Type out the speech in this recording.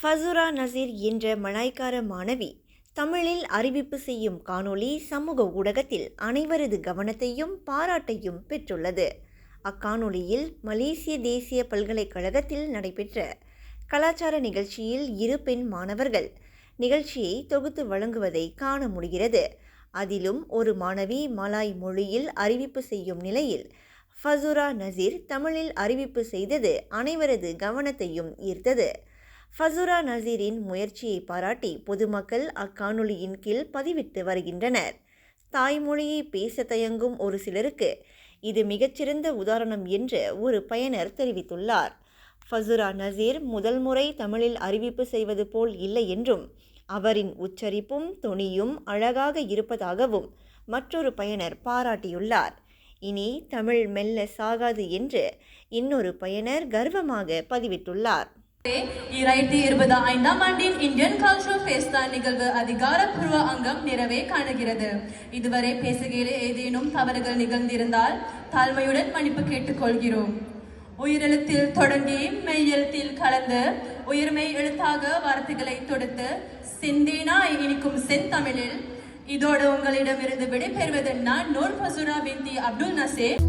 ஃபசுரா நசீர் என்ற மலாய்க்கார மாணவி தமிழில் அறிவிப்பு செய்யும் காணொளி சமூக ஊடகத்தில் அனைவரது கவனத்தையும் பாராட்டையும் பெற்றுள்ளது. அக்காணொளியில் மலேசிய தேசிய பல்கலைக்கழகத்தில் நடைபெற்ற கலாச்சார நிகழ்ச்சியில் 2 பெண் மாணவர்கள் நிகழ்ச்சியை தொகுத்து வழங்குவதை காண முடிகிறது. அதிலும் ஒரு மாணவி மலாய் மொழியில் அறிவிப்பு செய்யும் நிலையில் ஃபசுரா நசீர் தமிழில் அறிவிப்பு செய்தது அனைவரது கவனத்தையும் ஈர்த்தது. ஃபசுரா நசீரின் முயற்சியை பாராட்டி பொதுமக்கள் அக்காணொளியின் கீழ் பதிவிட்டு வருகின்றனர். தாய்மொழியை பேச தயங்கும் ஒரு சிலருக்கு இது மிகச்சிறந்த உதாரணம் என்று ஒரு பயனர் தெரிவித்துள்ளார். ஃபசுரா நசீர் முதல் முறை தமிழில் அறிவிப்பு செய்வது போல் இல்லை என்றும் அவரின் உச்சரிப்பும் தொனியும் அழகாக இருப்பதாகவும் மற்றொரு பயனர் பாராட்டியுள்ளார். இனி தமிழ் மெல்ல சாகாது என்று இன்னொரு பயனர் கர்வமாக பதிவிட்டுள்ளார். 2025ஆம் ஆண்டின் இந்தியன் கல்ச்சரல் ஃபெஸ்டா நிகழ்வு அதிகாரப்பூர்வ அங்கம் நிறைவே காணுகிறது. இதுவரை பேசுகையில் ஏதேனும் தவறுகள் நிகழ்ந்திருந்தால் தாழ்மையுடன் மன்னிப்பு கேட்டுக்கொள்கிறோம். உயிரெழுத்தில் தொடங்கி மெய்யெழுத்தில் கலந்து உயிர்மெய் எழுத்தாக வார்த்தைகளை தொடுத்து சிந்தேனாய் இனிக்கும் செந்தமிழில் இதோடு உங்களிடமிருந்து விடைபெறுவது நான் நூர் ஃபசுரா பின்தி அப்துல் நசீர்.